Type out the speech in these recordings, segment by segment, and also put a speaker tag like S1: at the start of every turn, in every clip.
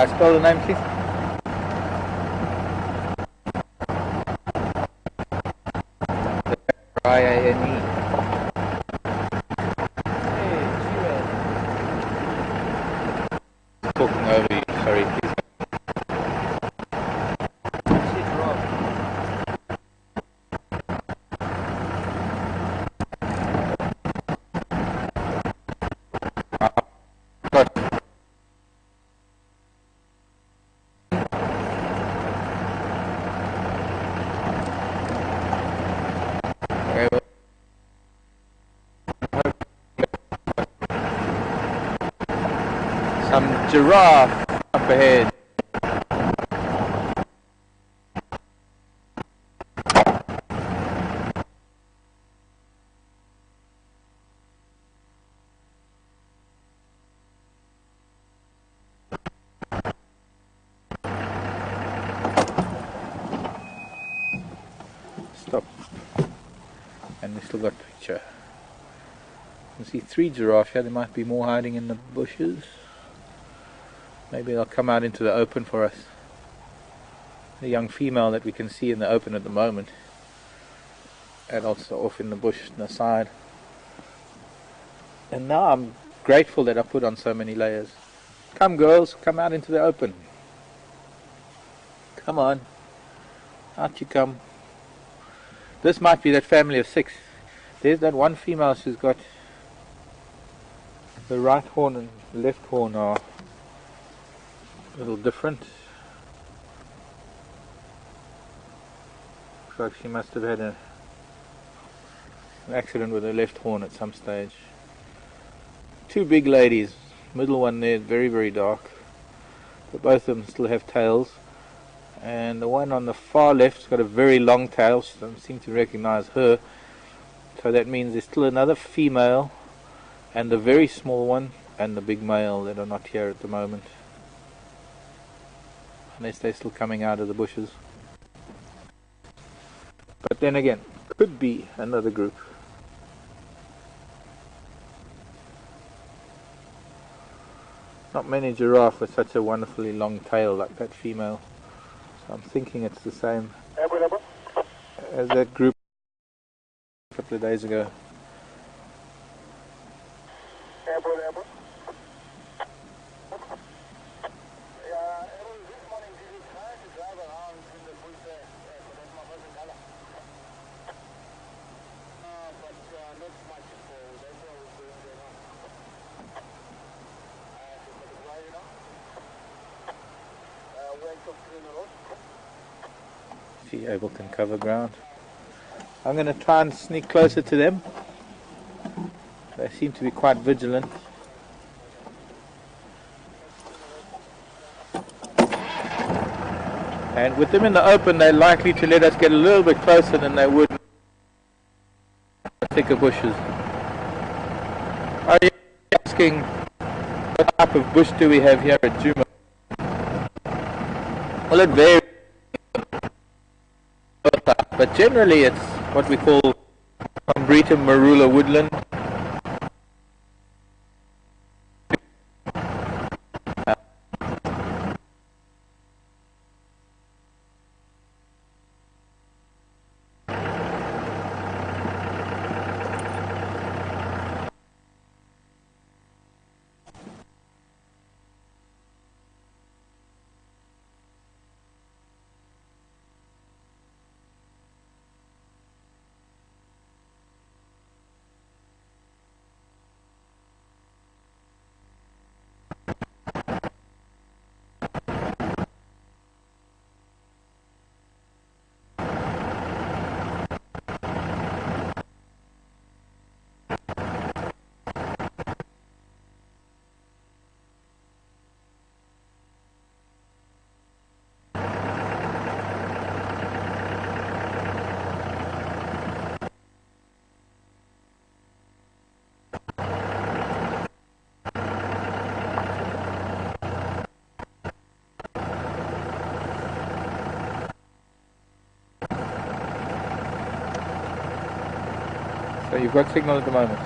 S1: Spell the name, please. I-A-N-E. Talking over you, sorry, please. Some giraffe up ahead. Stop. And we still got picture. You can see 3 giraffe here. There might be more hiding in the bushes. Maybe they'll come out into the open for us. The young female that we can see in the open at the moment. Adults are off in the bush on the side. And now I'm grateful that I put on so many layers. Come girls, come out into the open. Come on. Out you come. This might be that family of 6. There's that one female who's got the right horn and left horn are a little different. Looks like she must have had an accident with her left horn at some stage. 2 big ladies. Middle one there, very, very dark. But both of them still have tails. And the one on the far left's got a very long tail. So I don't seem to recognize her. So that means there's still another female and the very small one and the big male that are not here at the moment. Unless they're still coming out of the bushes. But then again, could be another group. Not many giraffe with such a wonderfully long tail like that female. So I'm thinking it's the same as that group a couple of days ago. If able can cover ground. I'm going to try and sneak closer to them. They seem to be quite vigilant. And with them in the open, they're likely to let us get a little bit closer than they would thicker bushes. Are you asking what type of bush do we have here at Juma? Well, it varies. But generally it's what we call Combrita marula woodland. So you've got signal at the moment.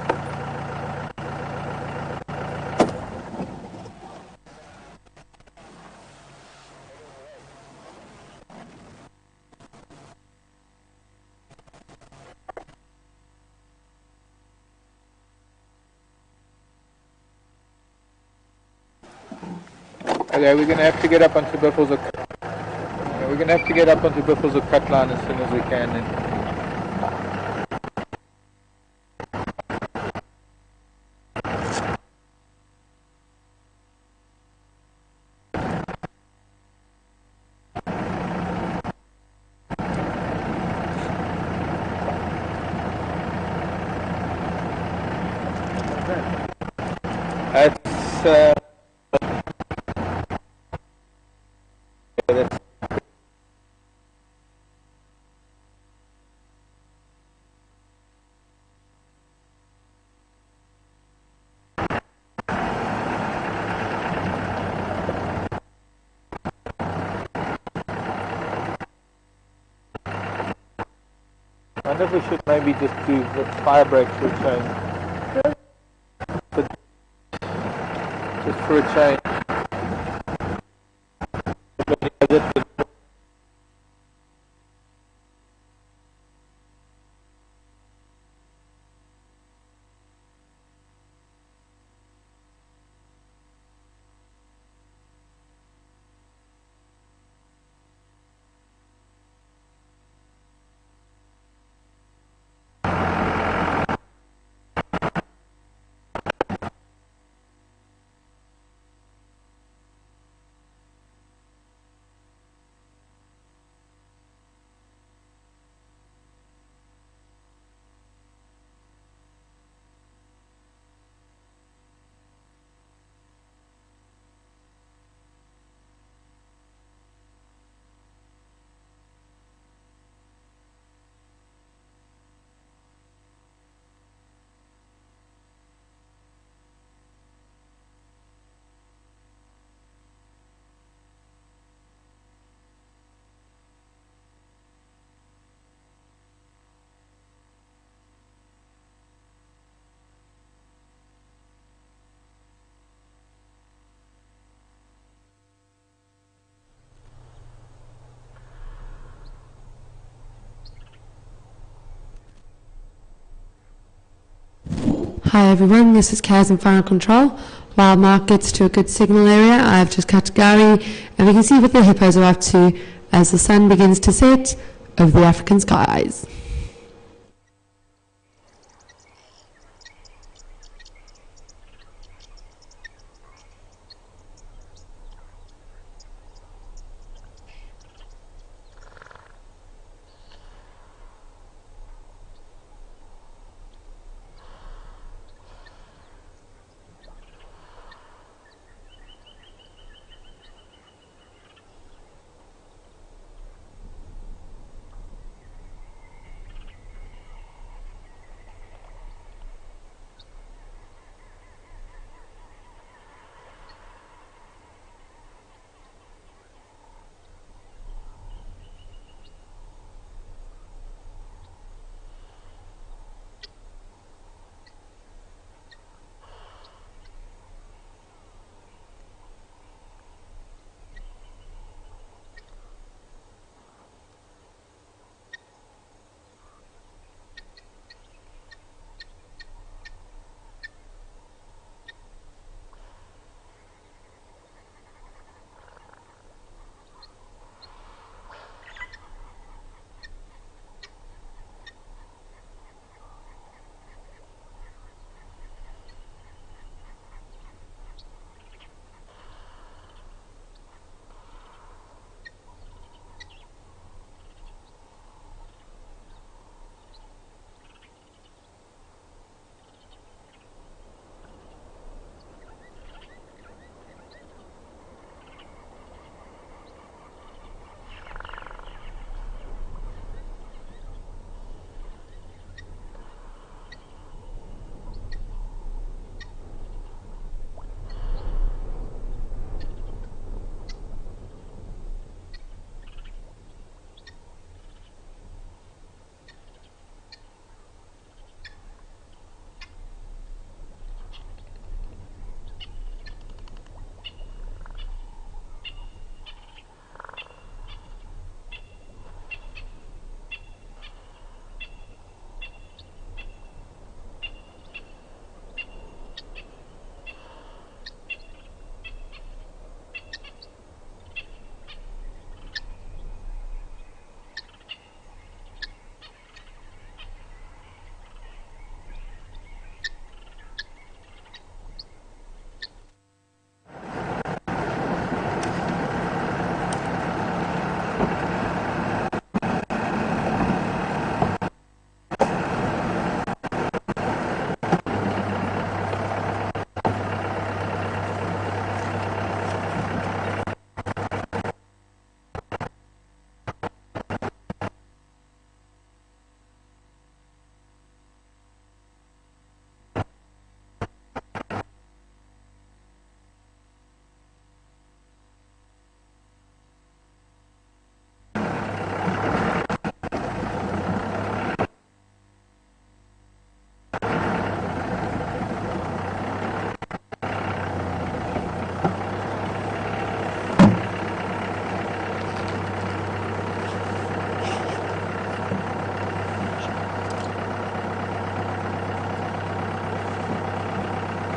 S1: Okay, we're going to have to get up onto Biffles. We're going to have to get up onto Biffles or cut line as soon as we can. Then. That's I wonder if we should maybe just do the fire brake for a change. Just for a change.
S2: Hi everyone, this is Kaz in Final Control. While Mark gets to a good signal area, I've just cut to Gary, and we can see what the hippos are up to as the sun begins to set over the African skies.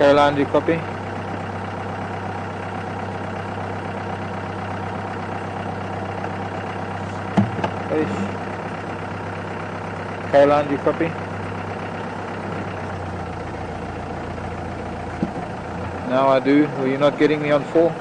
S1: Caroline, do you copy? Caroline, do you copy? Now I do. Were you not getting me on 4?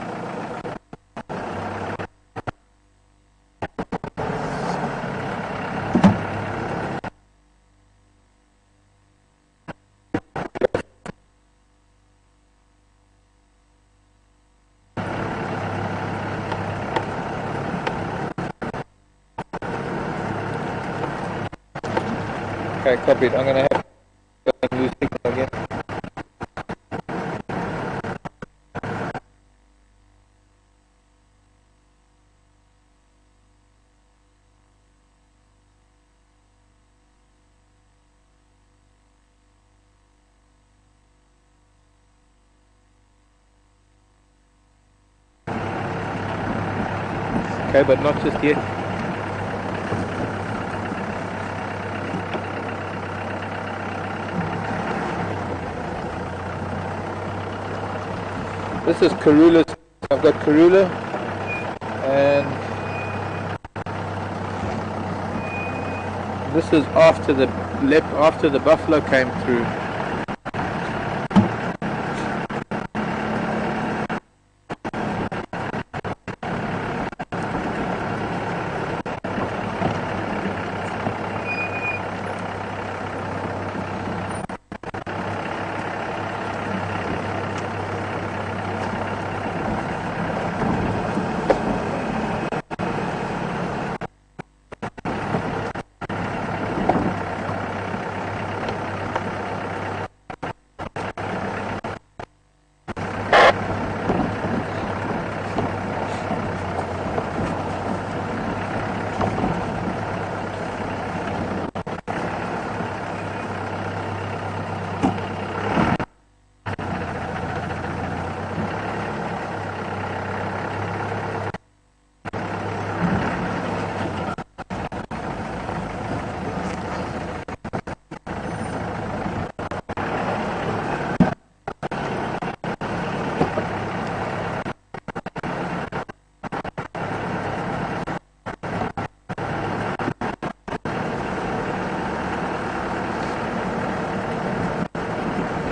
S1: Okay, copied. I'm going to have to lose signal again. Okay, but not just yet. This is Karula. I've got Karula, and this is after the buffalo came through.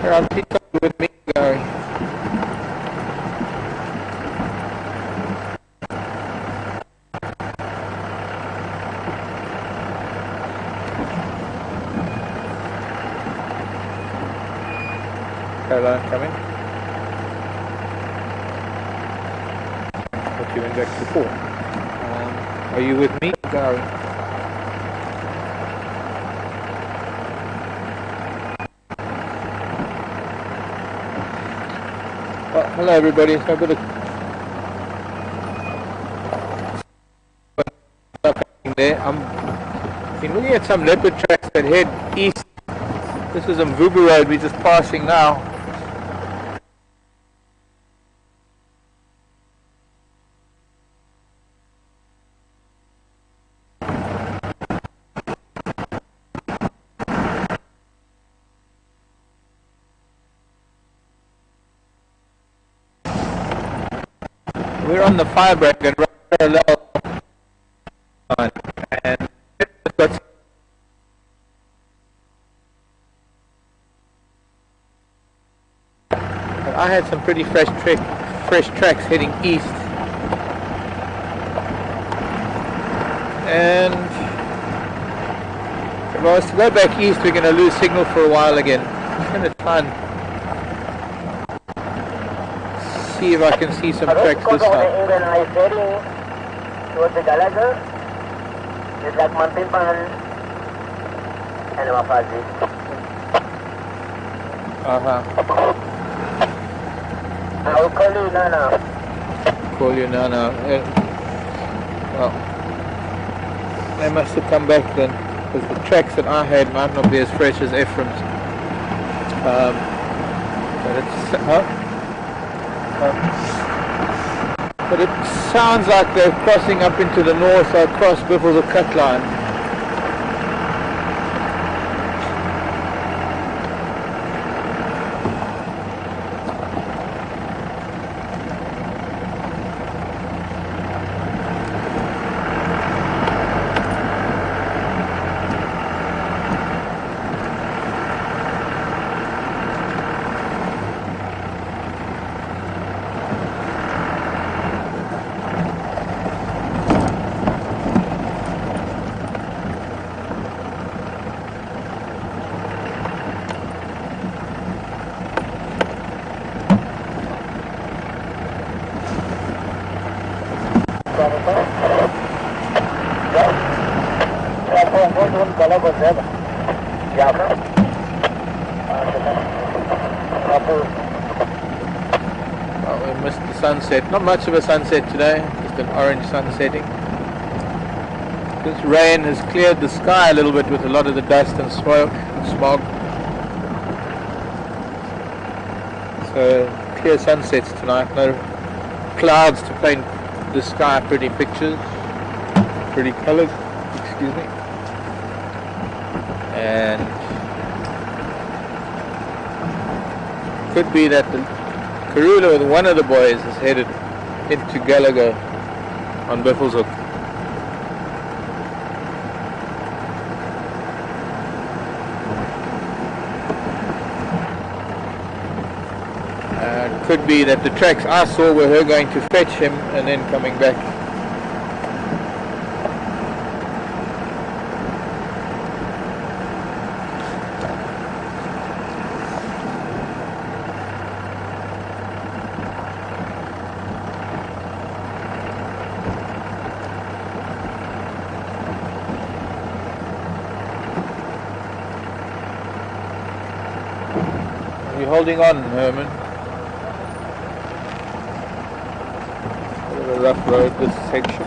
S1: Here, I'll keep up with me, Gary. Caroline, coming. What you went back to 4. Are you with me, Gary? Well, hello everybody. So I've got there. I've been looking at some leopard tracks that head east. This is Mvubu Road we're just passing now. We're on the firebreak and right parallel line, and I had some pretty fresh tracks heading east, and if I was to go back east, we're going to lose signal for a while again. I'm going to try and see if I can see some tracks this time.
S3: Towards the Gallagher, it's like Mountain Pan and Mafazi. I'll call you Nana.
S1: Call you Nana. Well, they must have come back then, because the tracks that I had might not be as fresh as Ephraim's. But it sounds like they're crossing up into the north across before the cut line. Oh, we missed the sunset. Not much of a sunset today, just an orange sun setting. This rain has cleared the sky a little bit with a lot of the dust and smoke and smog. So clear sunsets tonight, no clouds to paint the sky pretty pictures, pretty colours, excuse me. And could be that the Karula with one of the boys is headed into Gallagher on Biffleshoek. Could be that the tracks I saw were her going to fetch him and then coming back. Are you holding on, Herman? Rough road this section.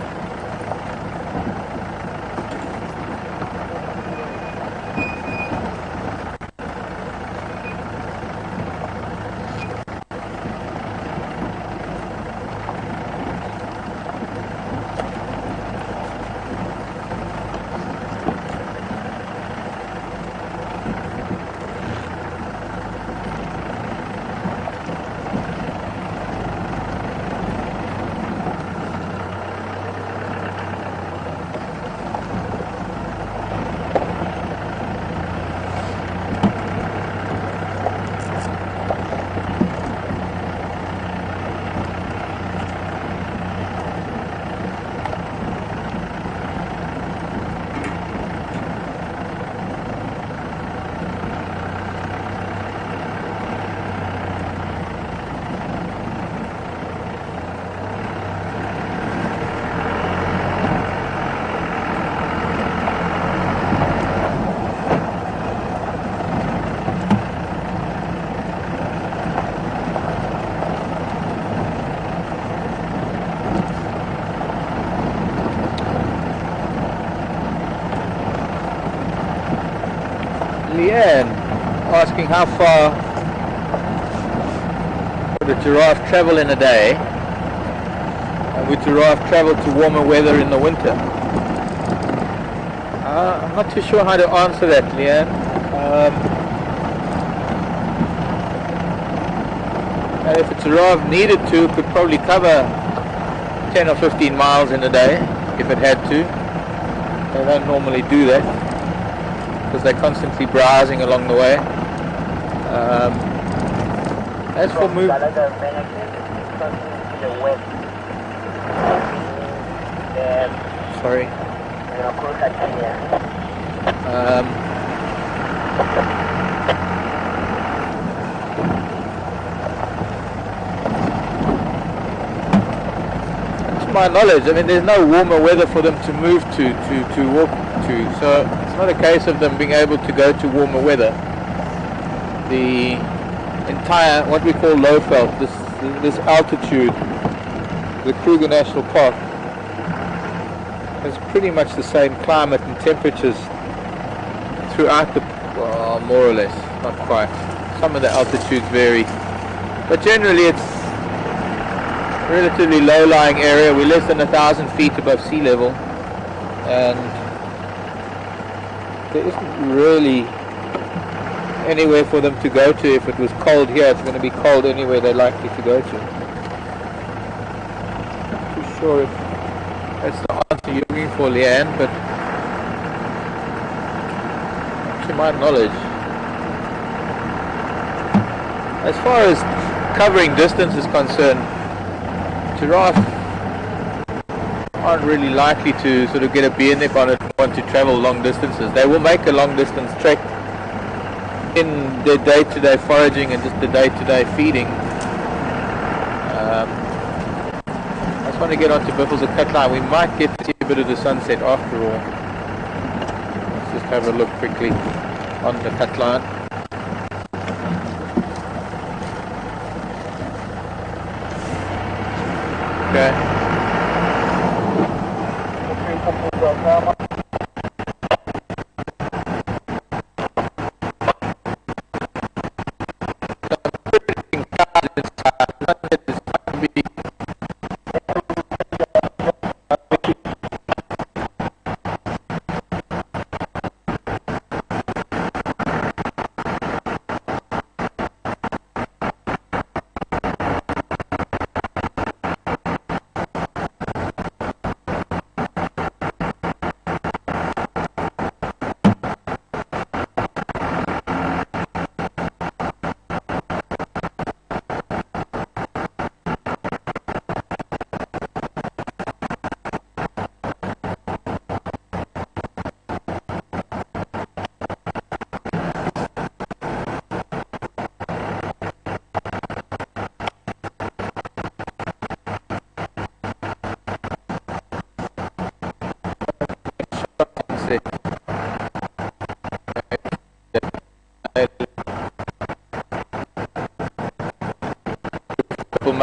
S1: Leanne asking how far would a giraffe travel in a day, and would giraffe travel to warmer weather in the winter? I'm not too sure how to answer that, Leanne. And if a giraffe needed to, it could probably cover 10 or 15 miles in a day if it had to. They don't normally do that, because they're constantly browsing along the way. As for move, sorry. To my knowledge, I mean, there's no warmer weather for them to move to walk to, so it's not a case of them being able to go to warmer weather. The entire, what we call low veld, this altitude, the Kruger National Park, has pretty much the same climate and temperatures throughout the, well, more or less, not quite. Some of the altitudes vary, but generally it's a relatively low-lying area. We're less than 1,000 feet above sea level, and there isn't really anywhere for them to go to. If it was cold here, it's going to be cold anywhere they're likely to go to. Not too sure if that's the answer you're looking for, Leanne, but to my knowledge, as far as covering distance is concerned, giraffes aren't really likely to sort of get a BNF on it and want to travel long distances. They will make a long distance trek in their day-to-day foraging and just the day-to-day feeding. That's want to get onto Biffles at cut line. We might get to see a bit of the sunset after all. Let's just have a look quickly on the cut line. Okay.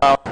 S1: Mouth.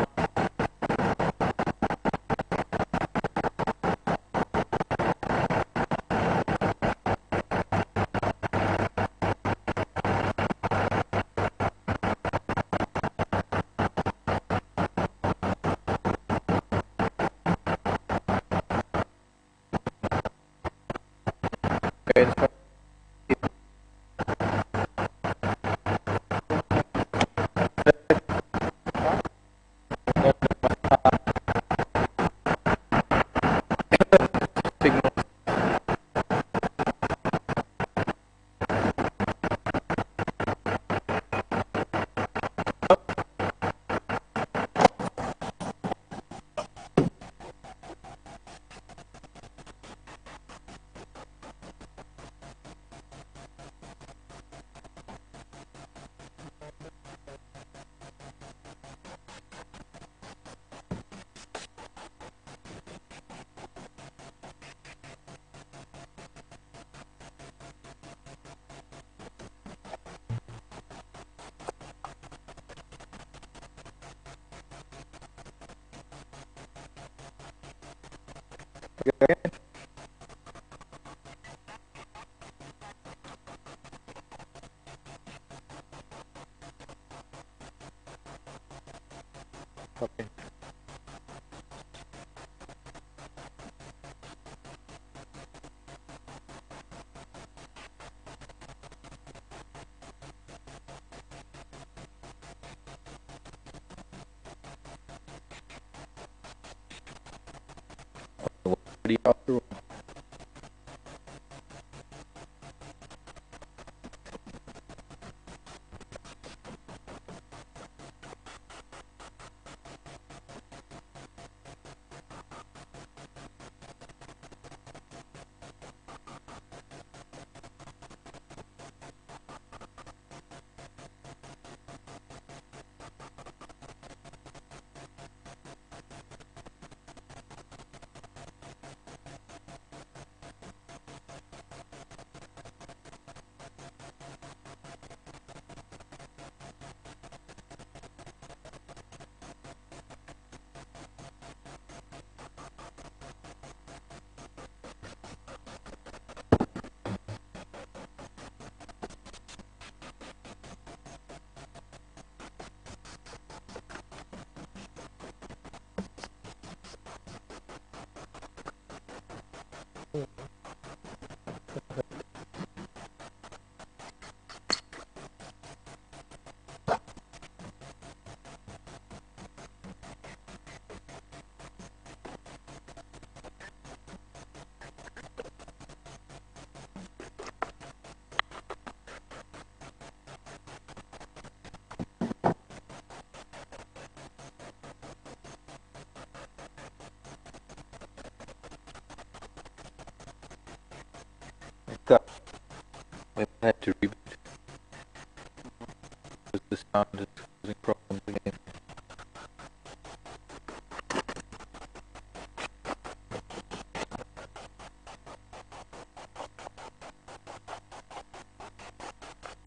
S1: Okay. After all. We had to reboot because the sound is causing problems again.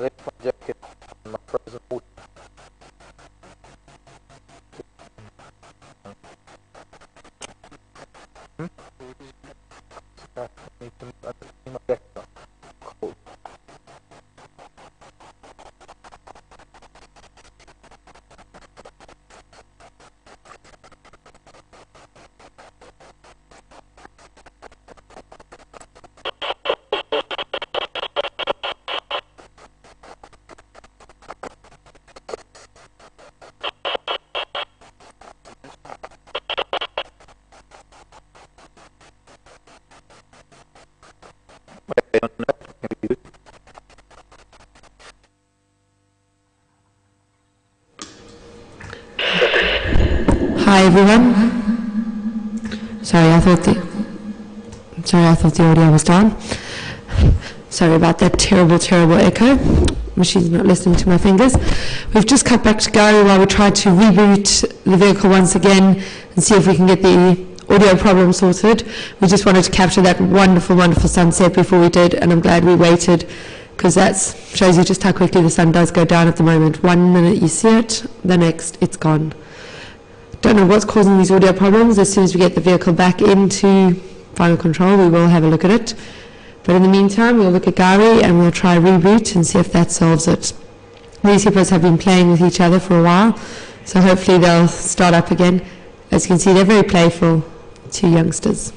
S1: left my jacket and my frozen water. I need to my jacket on. Cold.
S2: Hi everyone. Sorry, I thought the audio was down. Sorry about that terrible echo. Machine's not listening to my fingers. We've just cut back to Gary while we try to reboot the vehicle once again and see if we can get the audio problem sorted. We just wanted to capture that wonderful sunset before we did, and I'm glad we waited, because that shows you just how quickly the sun does go down at the moment. 1 minute you see it, the next it's gone. Don't know what's causing these audio problems. As soon as we get the vehicle back into final control, we will have a look at it. But in the meantime, we'll look at Gary and we'll try reboot and see if that solves it. These hippos have been playing with each other for a while, so hopefully they'll start up again. As you can see, they're very playful, two youngsters.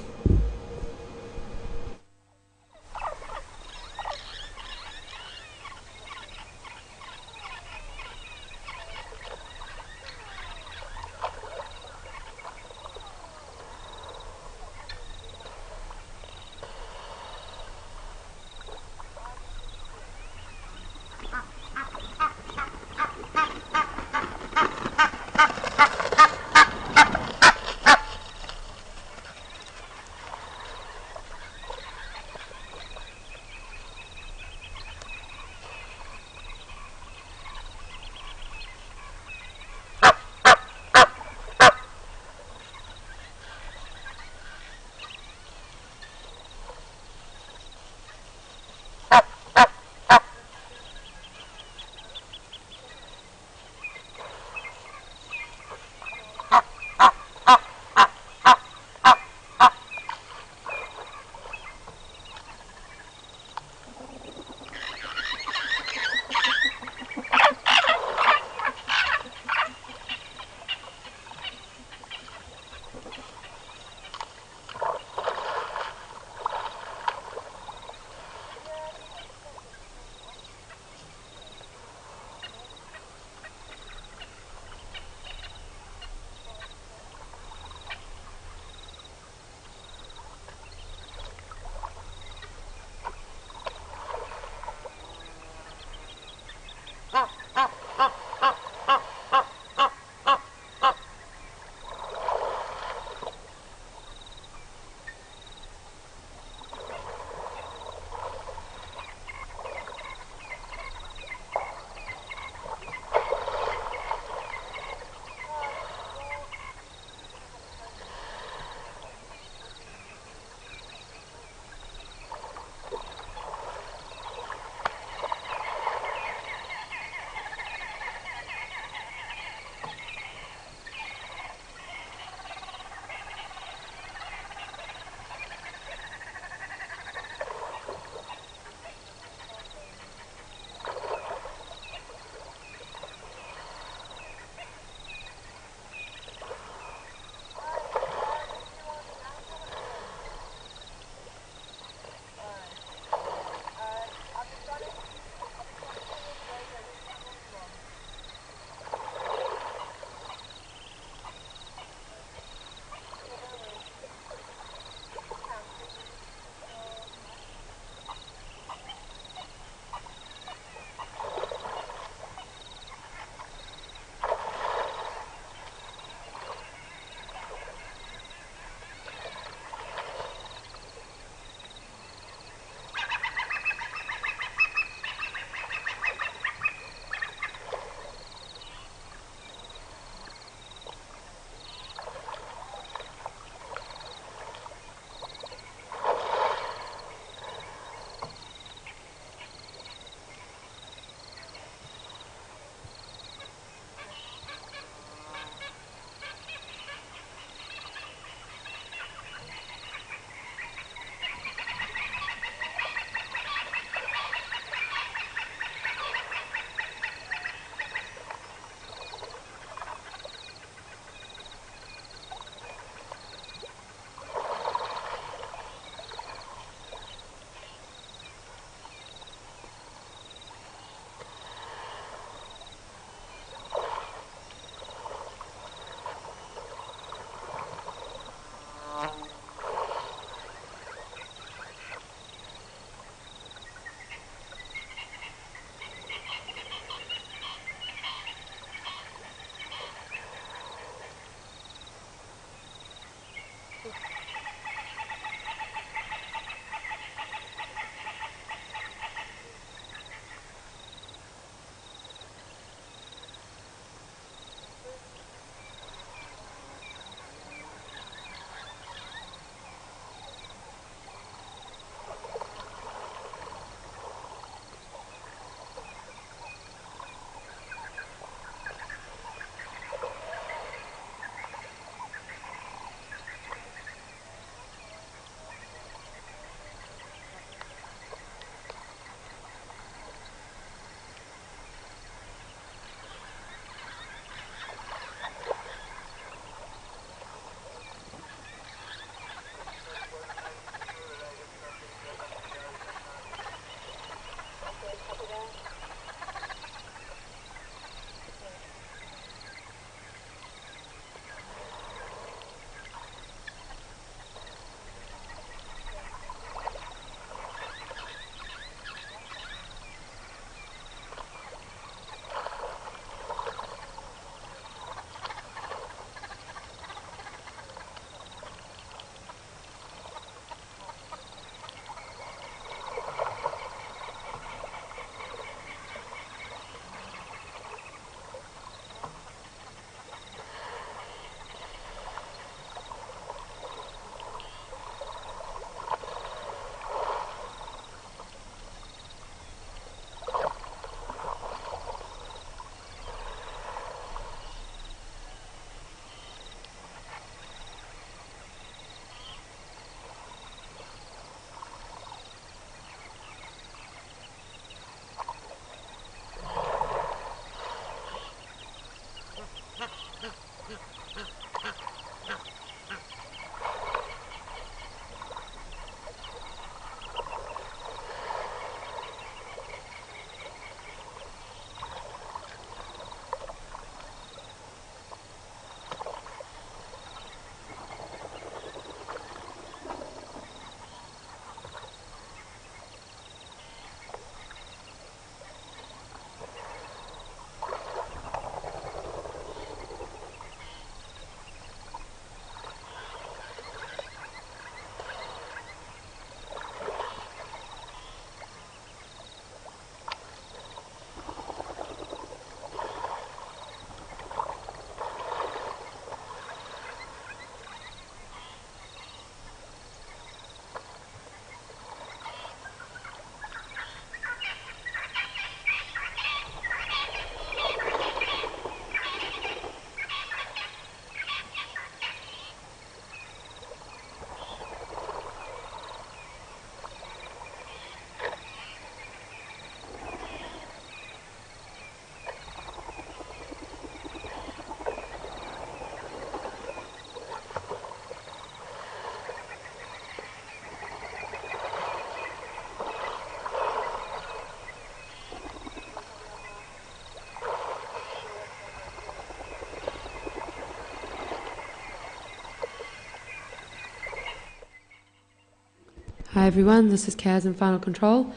S2: Hi everyone, this is Kaz in Final Control.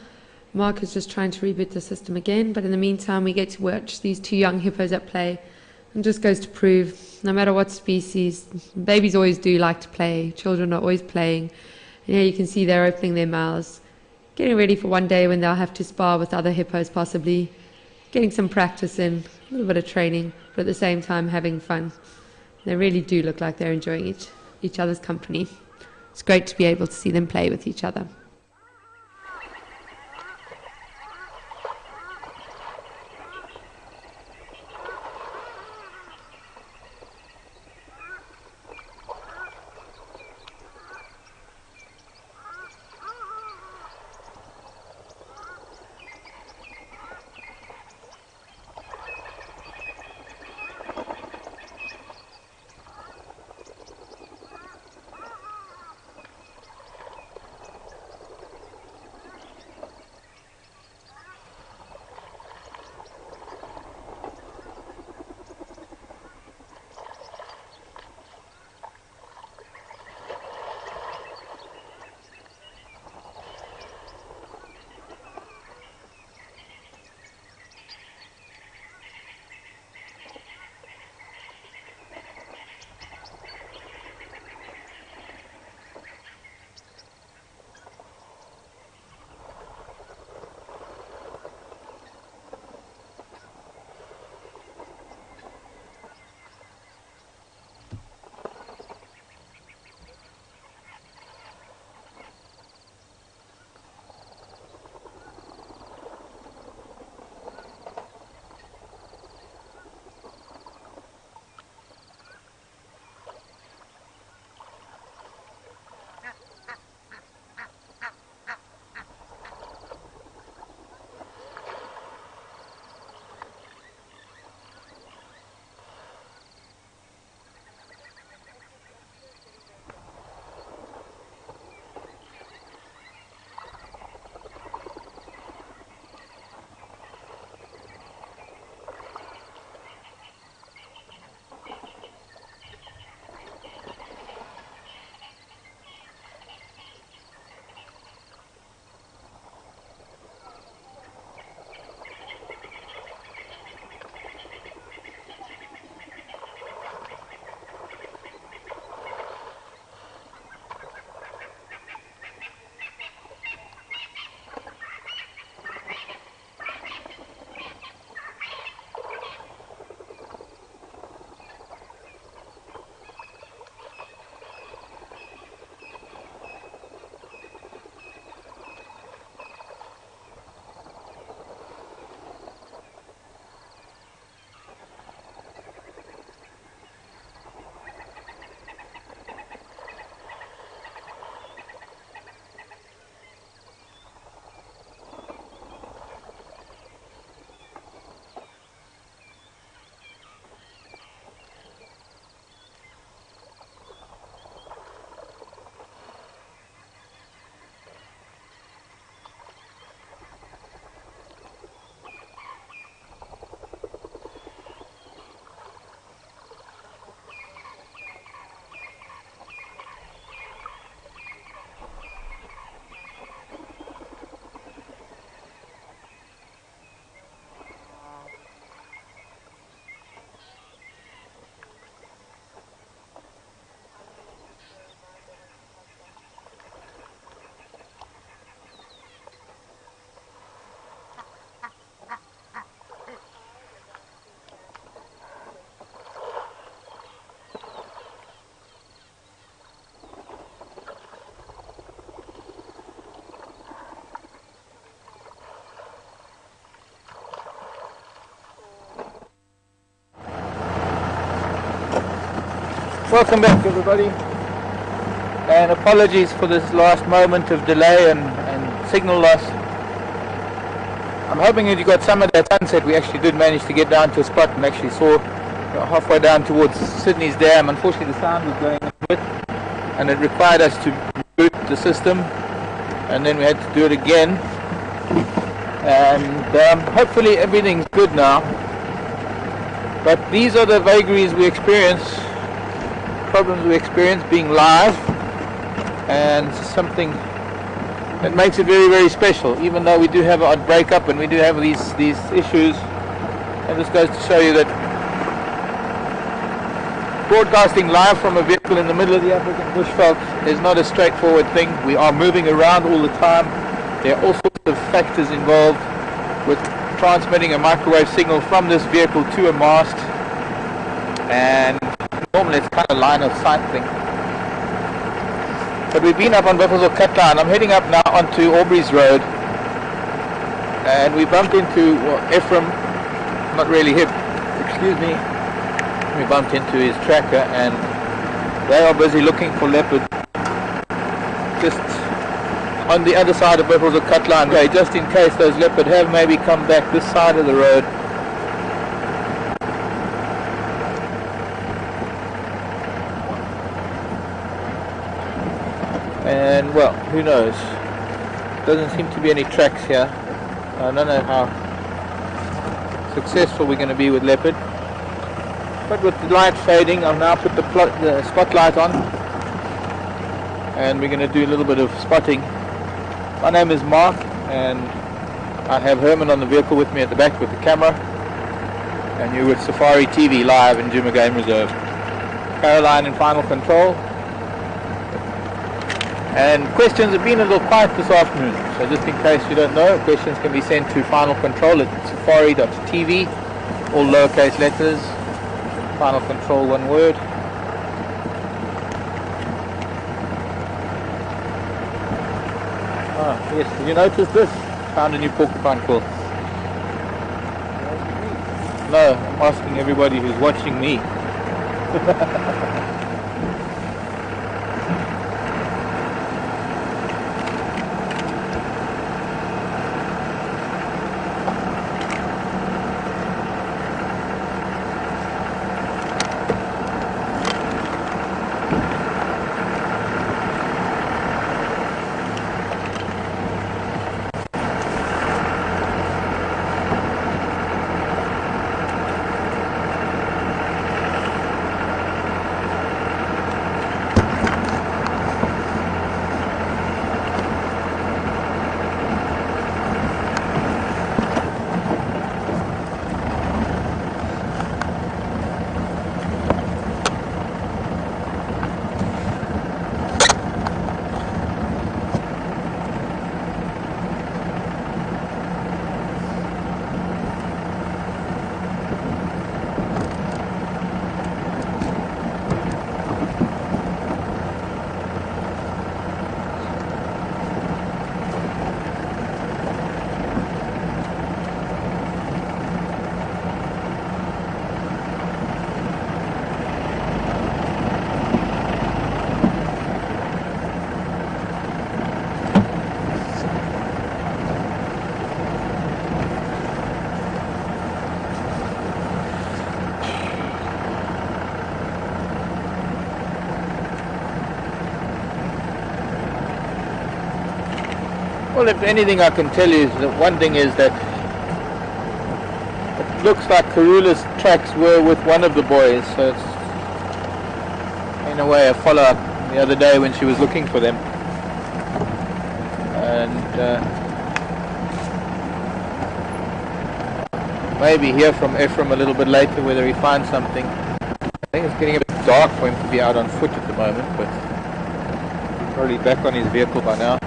S2: Mark is just trying to reboot the system again, but in the meantime we get to watch these two young hippos at play. And just goes to prove, no matter what species, babies always do like to play, children are always playing. And here you can see they're opening their mouths, getting ready for one day when they'll have to spar with other hippos possibly, getting some practice in, a little bit of training, but at the same time having fun. They really do look like they're enjoying each other's company. It's great to be able to see them play with each other.
S1: Welcome back everybody, and apologies for this last moment of delay and signal loss. I'm hoping that you got some of that sunset. We actually did manage to get down to a spot and actually saw halfway down towards Sydney's Dam. Unfortunately the sound was going a bit and it required us to boot the system, and then we had to do it again, and hopefully everything's good now. But these are the vagaries we experience, problems we experience being live, and something that makes it very, very special, even though we do have an odd breakup and we do have these issues. And this goes to show you that broadcasting live from a vehicle in the middle of the African bushveld is not a straightforward thing. We are moving around all the time. There are all sorts of factors involved with transmitting a microwave signal from this vehicle to a mast, and normally it's kind of line of sight thing. But we've been up on Buffalo Cut Line. I'm heading up now onto Aubrey's Road, and we bumped into Ephraim, not really him, excuse me. We bumped into his tracker, and they are busy looking for leopard just on the other side of Buffalo Cut Line, okay, just in case those leopard have maybe come back this side of the road. And well, who knows? Doesn't seem to be any tracks here. I don't know how successful we're going to be with leopard. But with the light fading, I've now put the spotlight on, and we're going to do a little bit of spotting. My name is Mark, and I have Herman on the vehicle with me at the back with the camera, and you're with Safari TV live in Juma Game Reserve. Caroline in final control. And questions have been a little quiet this afternoon, so just in case you don't know, questions can be sent to final control at safari.tv, all lowercase letters, final control one word. Ah, yes, did you notice this? Found a new porcupine quill. No, I'm asking everybody who's watching me. Well, if anything I can tell you is that one thing is that it looks like Karula's tracks were with one of the boys, so it's in a way a follow-up the other day when she was looking for them. And maybe hear from Ephraim a little bit later whether he finds something. I think it's getting a bit dark for him to be out on foot at the moment, but he's probably back on his vehicle by now.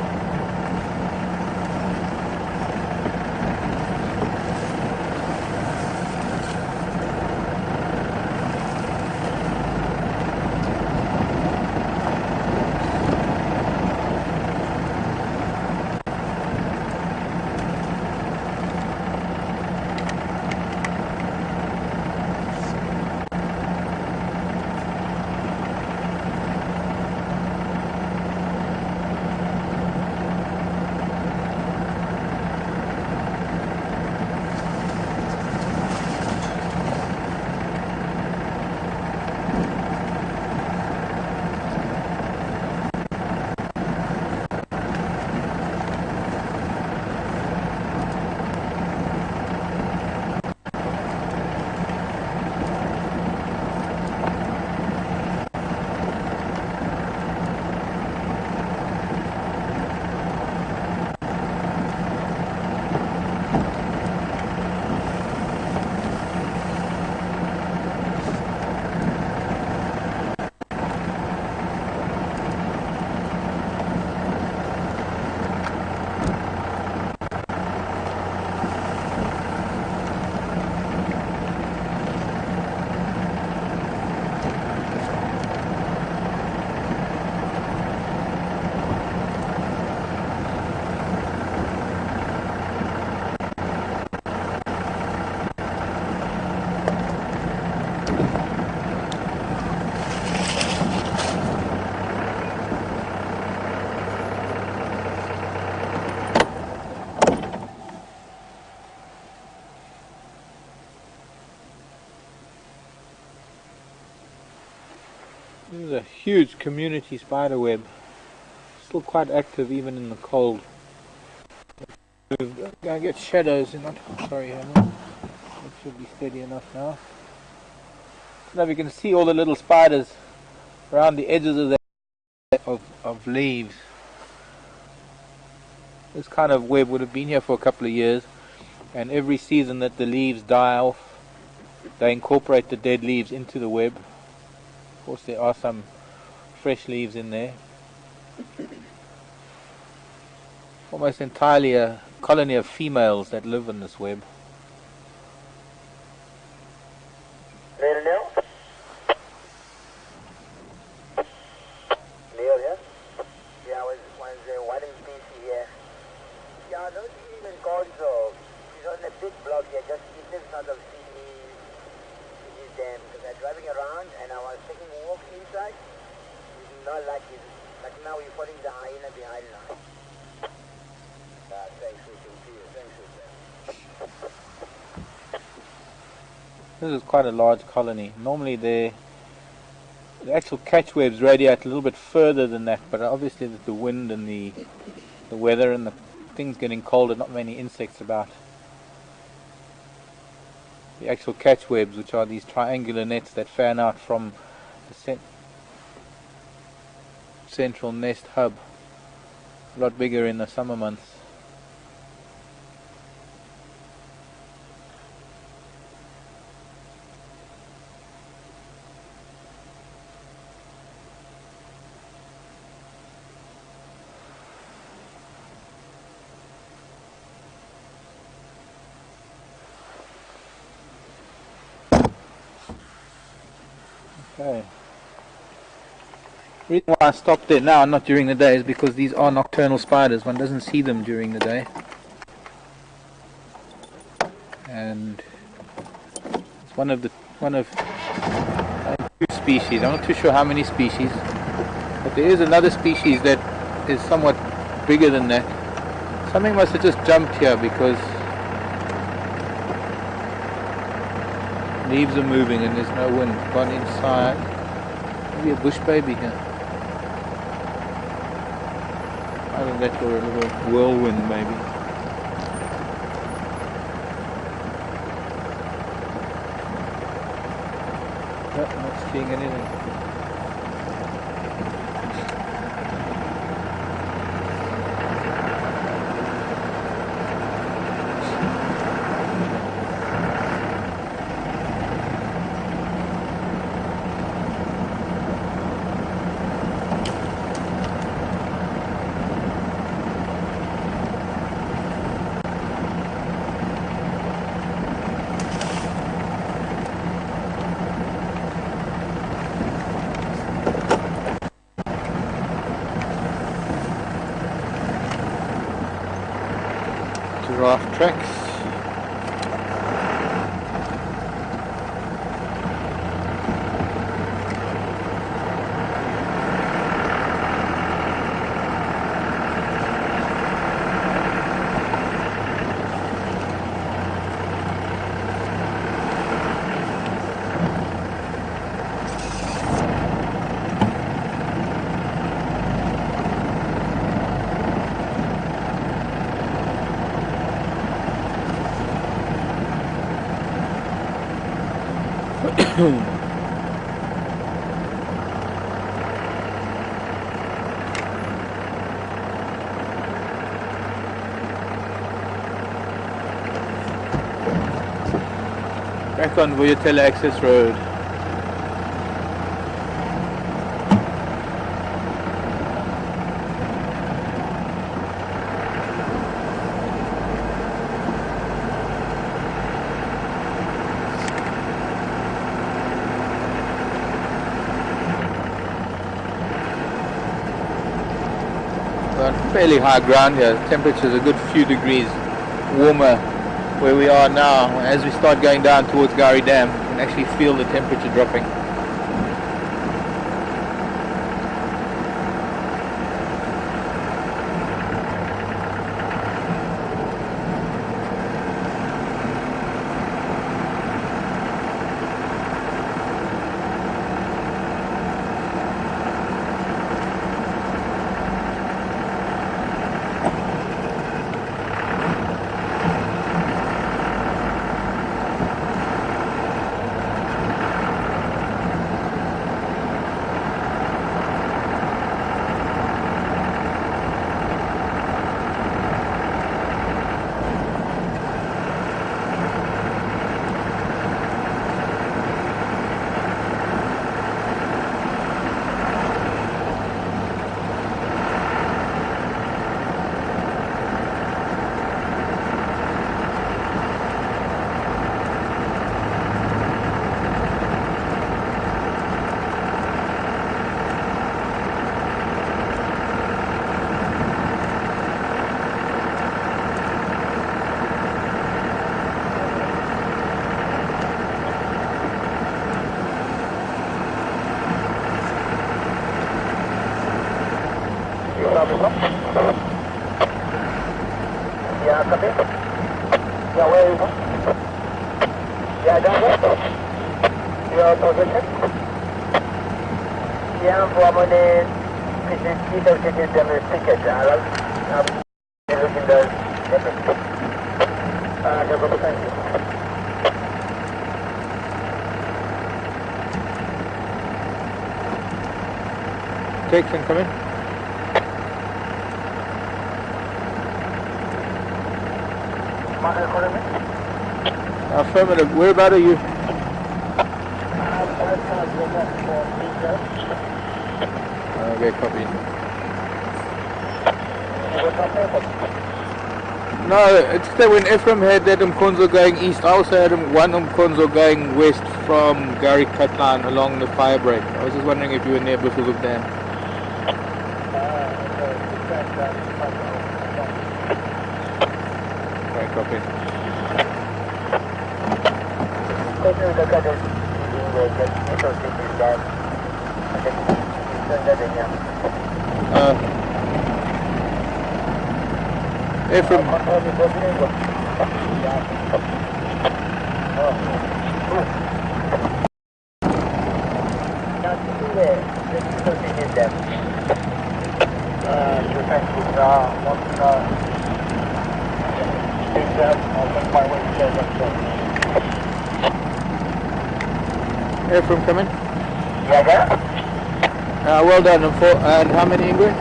S1: This is a huge community spider web, still quite active even in the cold. Go and get shadows. Not sorry, Hammer. It should be steady enough now. Now we can see all the little spiders around the edges of of leaves. This kind of web would have been here for a couple of years, and every season that the leaves die off, they incorporate the dead leaves into the web. Of course there are some fresh leaves in there. Almost entirely a colony of females that live in this web.
S3: Neil, yeah? Yeah, was one species here. Yeah, those even called so. It's on a big block here, just eastern side of Sydney. It is them, because they're driving around and I was taking a walk inside. We did not like it. Like now we're following the hyena behind now. Thanks for you. Thanks for
S1: This is quite a large colony. Normally the actual catch webs radiate a little bit further than that, but obviously with the wind and the weather and the things getting colder, not many insects about. The actual catch webs, which are these triangular nets that fan out from the central nest hub, a lot bigger in the summer months. Okay. The reason why I stopped there now, not during the day, is because these are nocturnal spiders. One doesn't see them during the day. And it's one of two species. I'm not too sure how many species, but there is another species that is somewhat bigger than that. Something must have just jumped here because leaves are moving and there's no wind. Gone inside. Maybe a bush baby here. Either that or a little whirlwind maybe. No, not seeing anything. Giraffe tracks. Back on Vuyatela Access Road. On fairly high ground here, temperature's a good few degrees warmer where we are now. As we start going down towards Gari Dam, you can actually feel the temperature dropping.
S3: Yeah, come in. Yeah, where are you from? Yeah, down there. Your position? Yeah, I'm from the Peter City ticket. I'm looking the thank you.
S1: Jackson, come in. Affirmative. Where about are you? Okay, copy. No, it's that when Ephraim had that Mkonzo going east, I also had one Mkonzo going west from Gary Katlan along the fire break. I was just wondering if you were near Buffalo Dam. Okay, copy. Ephraim. Ephraim, come in. Well done. And how many English?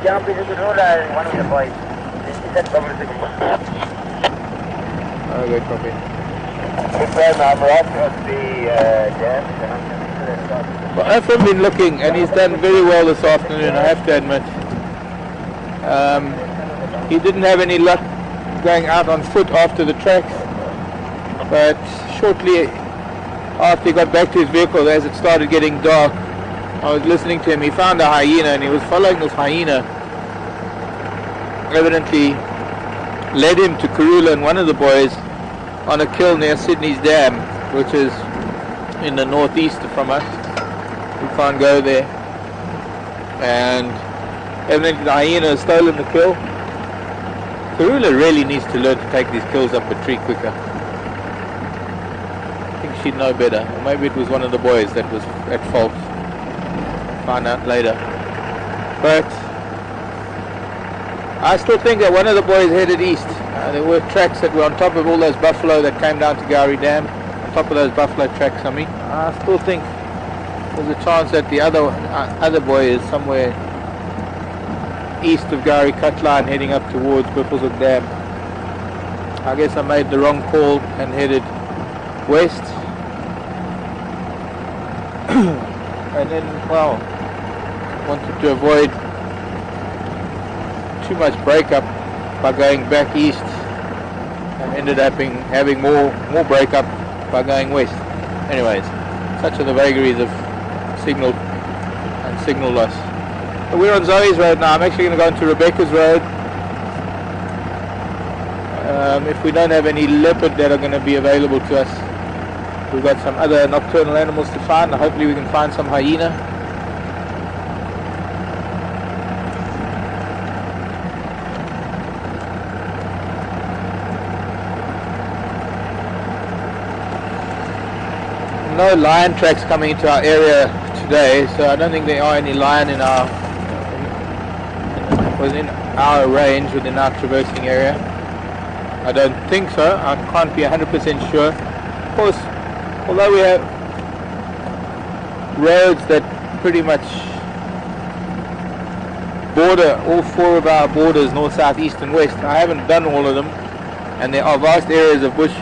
S3: Jump into the road and one of the boys. This is that bubble signal.
S1: Okay, copy.
S3: I'm right at the dam.
S1: Well, Ephraim been looking and he's done very well this afternoon, I have to admit. He didn't have any luck going out on foot after the tracks, but shortly after he got back to his vehicle, as it started getting dark, I was listening to him. He found a hyena and he was following this hyena. Evidently led him to Karula and one of the boys on a kill near Sydney's Dam, which is in the northeast from us. We can't go there. And evidently the hyena has stolen the kill. Karula really needs to learn to take these kills up a tree quicker. I think she'd know better. Or maybe it was one of the boys that was at fault. Find out later. But I still think that one of the boys headed east. There were tracks that were on top of all those buffalo that came down to Gowrie Dam. On top of those buffalo tracks, I mean. I still think there's a chance that the other boy is somewhere east of Gowrie Cutline heading up towards Buffelshoek Dam. I guess I made the wrong call and headed west. And then, well, wanted to avoid too much breakup by going back east and ended up having more breakup by going west. Anyways, such are the vagaries of signal and signal loss. But we're on Zoe's Road now. I'm actually going to go into Rebecca's Road. If we don't have any leopard that are going to be available to us, we've got some other nocturnal animals to find. Hopefully we can find some hyena. No lion tracks coming into our area today, so I don't think there are any lion within our range, within our traversing area. I don't think so. I can't be 100% sure. Of course, although we have roads that pretty much border all four of our borders, north, south, east and west, I haven't done all of them, and there are vast areas of bush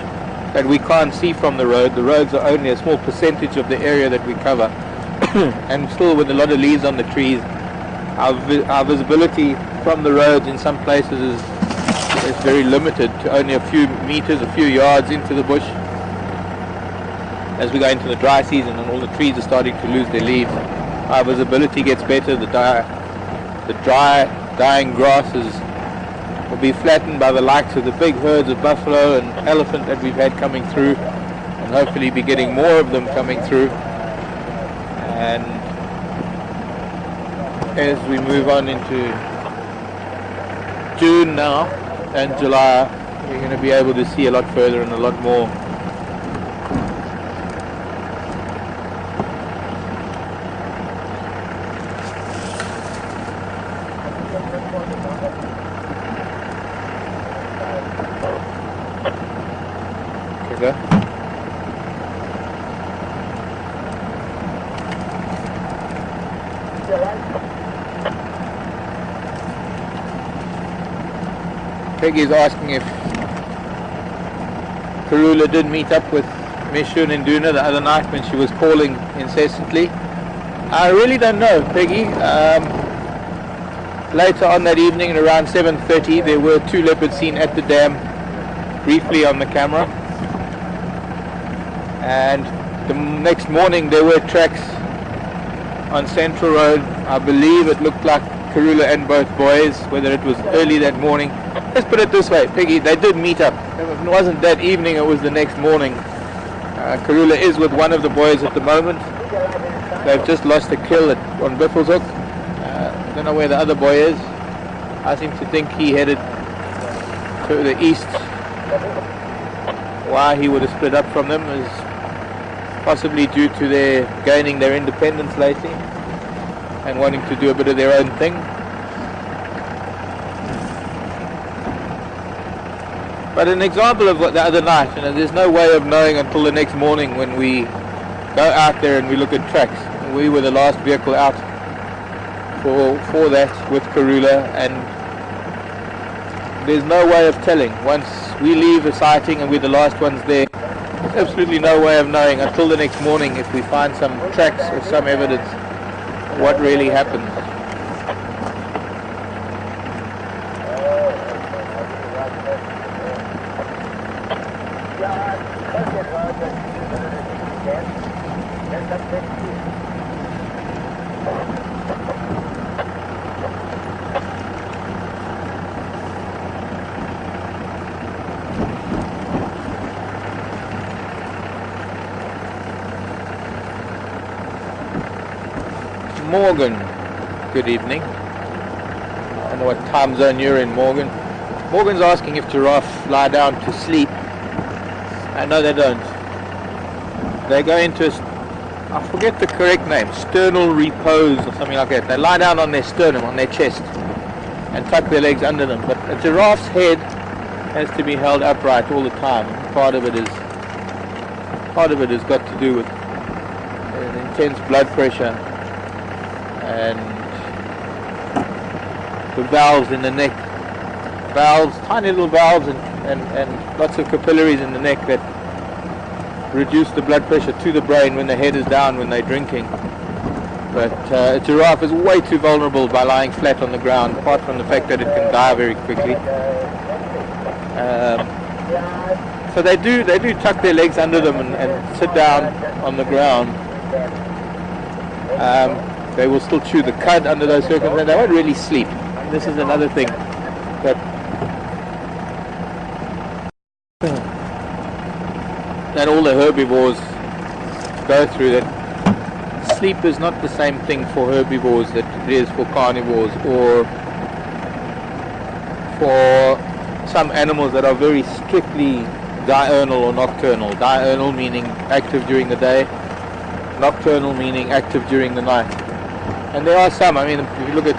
S1: that we can't see from the road. The roads are only a small percentage of the area that we cover. And still with a lot of leaves on the trees, our visibility from the roads in some places is very limited to only a few meters, a few yards into the bush. As we go into the dry season and all the trees are starting to lose their leaves, our visibility gets better. The dry, dying grasses will be flattened by the likes of the big herds of buffalo and elephant that we've had coming through, and hopefully be getting more of them coming through. And as we move on into June now and July, we're going to be able to see a lot further and a lot more. Okay. Peggy's asking if Karula did meet up with Meshun and Duna the other night when she was calling incessantly. I really don't know, Peggy. Later on that evening, at around 7:30, there were 2 leopards seen at the dam, briefly on the camera. And the next morning, there were tracks on Central Road. I believe it looked like Karula and both boys, whether it was early that morning. Let's put it this way, Peggy, they did meet up. It wasn't that evening, it was the next morning. Karula is with one of the boys at the moment. They've just lost a kill on Biffleshoek. I don't know where the other boy is. I seem to think he headed to the east. Why he would have split up from them is possibly due to their gaining their independence lately and wanting to do a bit of their own thing. But an example of what the other night, there's no way of knowing until the next morning when we go out there and we look at tracks. We were the last vehicle out for that with Karula, and there's no way of telling. Once we leave a sighting and we're the last ones there, there's absolutely no way of knowing until the next morning if we find some tracks or some evidence what really happened. Morgan, good evening. I don't know what time zone you're in, Morgan. Morgan's asking if giraffe lie down to sleep. No, they don't. They go into, I forget the correct name, sternal repose or something like that. They lie down on their sternum, on their chest, and tuck their legs under them. But a giraffe's head has to be held upright all the time. Part of it has got to do with intense blood pressure and the valves in the neck, tiny little valves and lots of capillaries in the neck that reduce the blood pressure to the brain when the head is down when they're drinking. But a giraffe is way too vulnerable by lying flat on the ground, apart from the fact that it can die very quickly. So they do tuck their legs under them and sit down on the ground. They will still chew the cud under those circumstances. They won't really sleep. This is another thing that all the herbivores go through, that sleep is not the same thing for herbivores that it is for carnivores or for some animals that are very strictly diurnal or nocturnal. Diurnal meaning active during the day, nocturnal meaning active during the night. And there are some, I mean, if you look at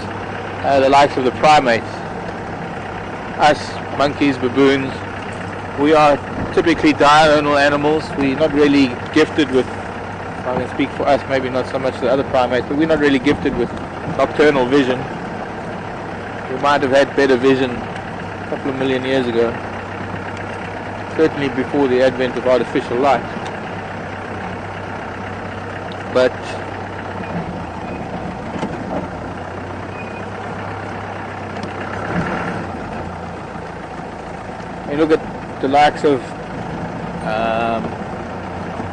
S1: the likes of the primates, us, monkeys, baboons, we are typically diurnal animals. We're not really gifted with, I can speak for us, maybe not so much the other primates, but we're not really gifted with nocturnal vision. We might have had better vision a couple of million years ago, certainly before the advent of artificial light. But you look at the likes of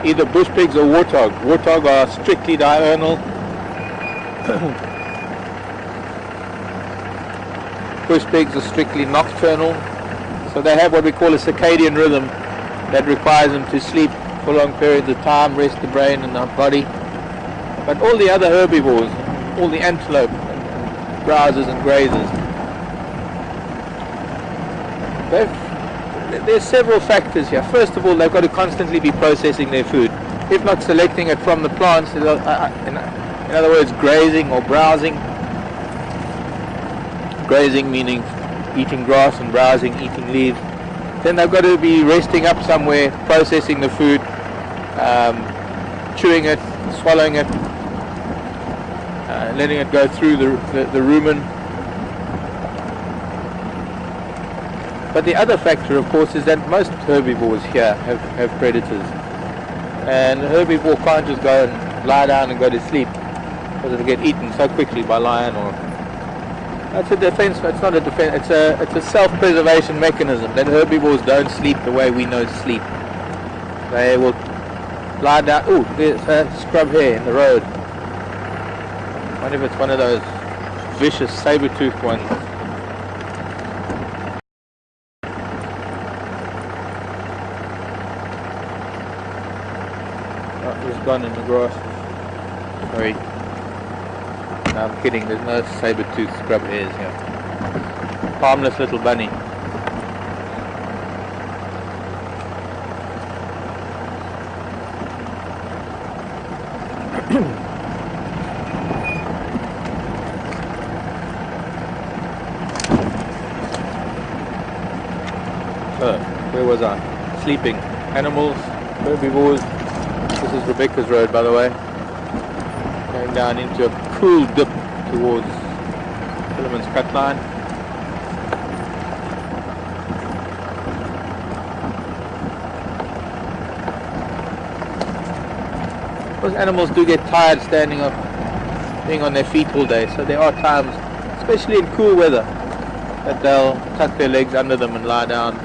S1: either bush pigs or warthog. Warthog are strictly diurnal. Bush pigs are strictly nocturnal. So they have what we call a circadian rhythm that requires them to sleep for long periods of time, rest the brain and the body. But all the other herbivores, all the antelope, browsers and grazers. There's several factors here. First of all, they've got to constantly be processing their food. If not selecting it from the plants, in other words, grazing or browsing. Grazing meaning eating grass, and browsing, eating leaves. Then they've got to be resting up somewhere, processing the food, chewing it, swallowing it, letting it go through the rumen. But the other factor, of course, is that most herbivores here have predators. And the herbivore can't just go and lie down and go to sleep, because it'll get eaten so quickly by lion or... That's a defense. It's not a defense. It's a self-preservation mechanism. That herbivores don't sleep the way we know sleep. They will lie down. Oh, there's a scrub hare in the road. I wonder if it's one of those vicious saber-toothed ones. Oh, he's gone in the grass. Sorry. No, I'm kidding, there's no saber-toothed scrub hares here. Harmless little bunny. So, where was I? Sleeping. Animals, herbivores. This is Rebecca's road, by the way. Going down into a cool dip towards Philemon's cut line. Those animals do get tired standing up, being on their feet all day, so there are times, especially in cool weather, that they'll tuck their legs under them and lie down,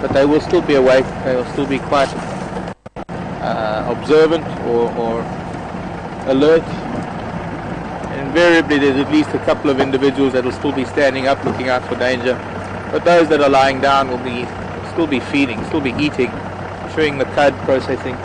S1: but they will still be awake. They will still be quite observant or alert. Invariably there's at least a couple of individuals that will still be standing up looking out for danger, but those that are lying down will still be feeding, still be eating, chewing the cud, processing.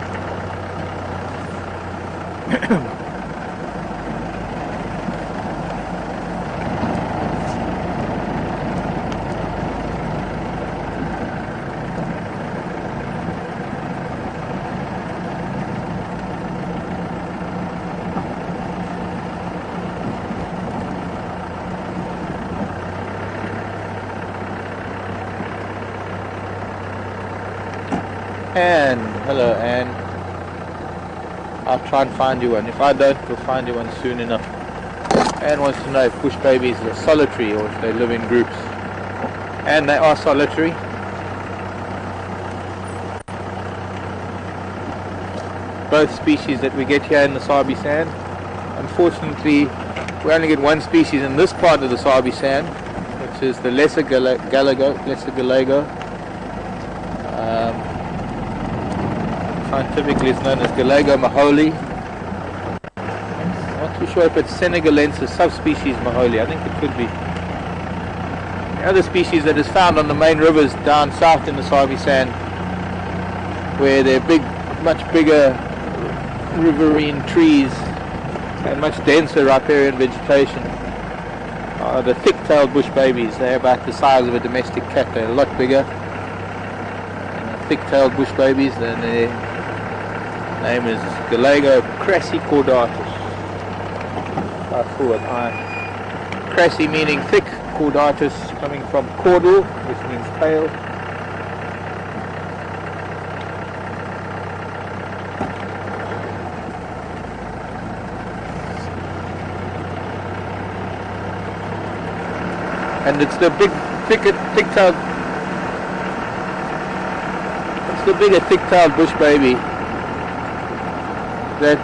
S1: Anne, hello Anne. I'll try and find you one. If I don't, we'll find you one soon enough. Anne wants to know if bush babies are solitary or if they live in groups. And they are solitary. Both species that we get here in the Sabi sand. Unfortunately, we only get one species in this part of the Sabi sand, which is the lesser gallego. Scientifically it's known as Gallego maholi. I'm not too sure if it's Senegalensis subspecies maholi. I think it could be. The other species that is found on the main rivers down south in the Sabi sand, where they're big, much bigger riverine trees and much denser riparian vegetation, are the thick-tailed bush babies. They're about the size of a domestic cat. They're a lot bigger. Thick-tailed bush babies, and their name is Gallego crassicordatus. I full of I. Crassi meaning thick, cordatus coming from caudal, which means tail. And it's the big, thick-tailed. It's the bigger, thick-tailed bush baby that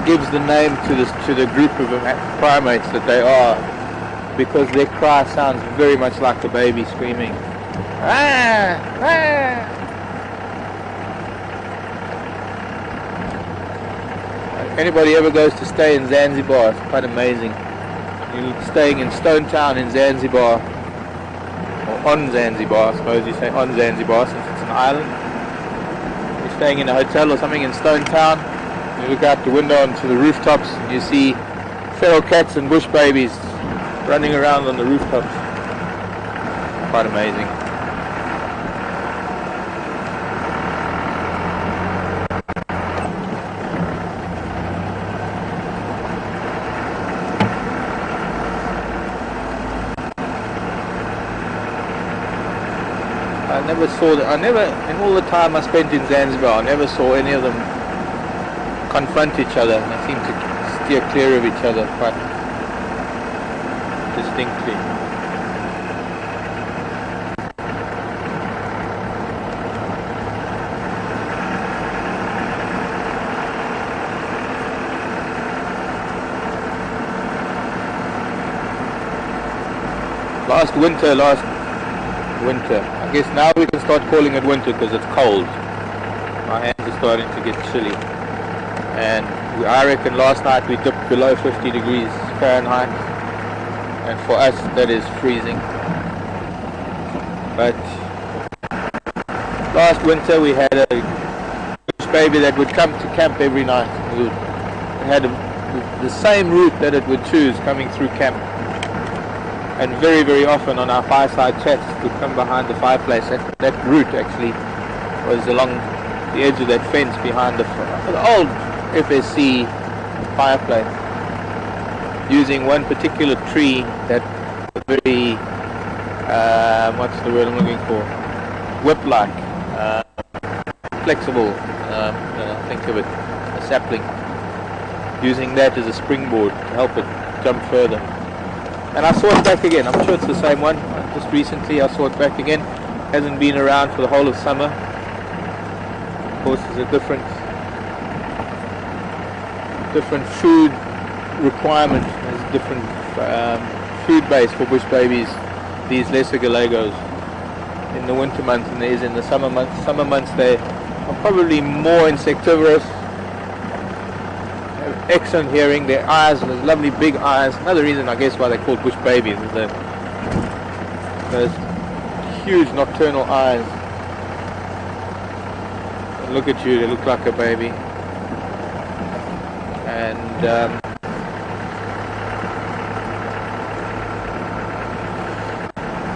S1: gives the name to the group of primates that they are, because their cry sounds very much like the baby screaming. Ah! Ah! Anybody ever goes to stay in Zanzibar, it's quite amazing. You're staying in Stone Town in Zanzibar, or on Zanzibar, I suppose you say on Zanzibar since it's an island. You're staying in a hotel or something in Stone Town, you look out the window onto the rooftops and you see feral cats and bush babies running around on the rooftops. Quite amazing. I never saw that. In all the time I spent in Zanzibar, I never saw any of them confront each other. They seem to steer clear of each other quite distinctly. Last winter. I guess now we can start calling it winter because it's cold. My hands are starting to get chilly. And I reckon last night we dipped below 50 degrees Fahrenheit. And for us that is freezing. But last winter we had a bush baby that would come to camp every night. It had the same route that it would choose coming through camp. And very, very often on our fireside chats would come behind the fireplace. That route actually was along the edge of that fence behind the old FSC fireplace, using one particular tree that very, what's the word I'm looking for, whip-like, flexible, think of it, a sapling, using that as a springboard to help it jump further. And I saw it back again. I'm sure it's the same one. Just recently I saw it back again. Hasn't been around for the whole of summer. Of course, there's a different food requirement. There's a different food base for bush babies, these lesser galagos, in the winter months than there is in the summer months. Summer months they are probably more insectivorous. Excellent hearing, their eyes, those lovely big eyes. Another reason I guess why they're called bush babies is those huge nocturnal eyes. And look at you, they look like a baby. And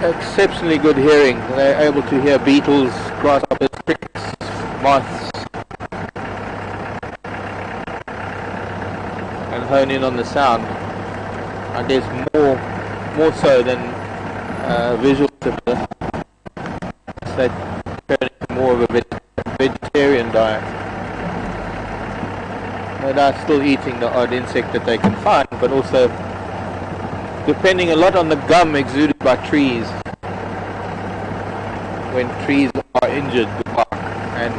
S1: exceptionally good hearing. They're able to hear beetles, grasshoppers, crickets, moths, and hone in on the sound. I guess more so than visual stimulus. They turn into more of a vegetarian diet. They are still eating the odd insect that they can find, but also depending a lot on the gum exuded by trees. When trees are injured, and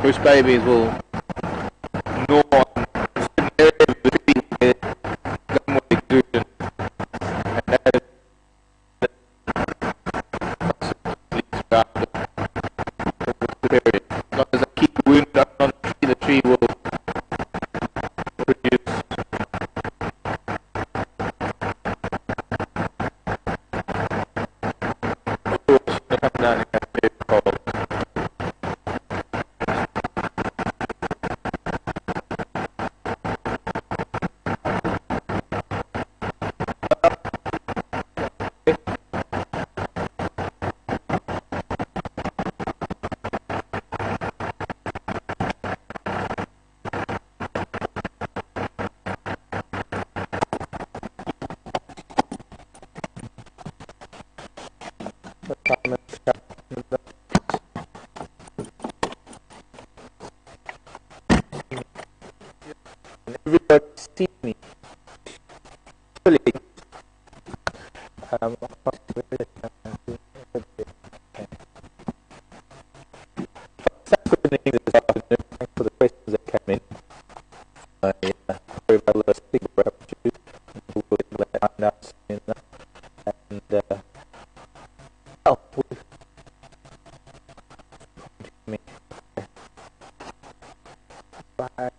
S1: bush babies will gnaw on certain areas of the tree where gum was exuded, and that is period. As long as I keep the wound up on the tree will produce. Everybody see me. Really. Thanks for the questions that came in. Sorry about the stick wrap. We'll find out soon. And Bye.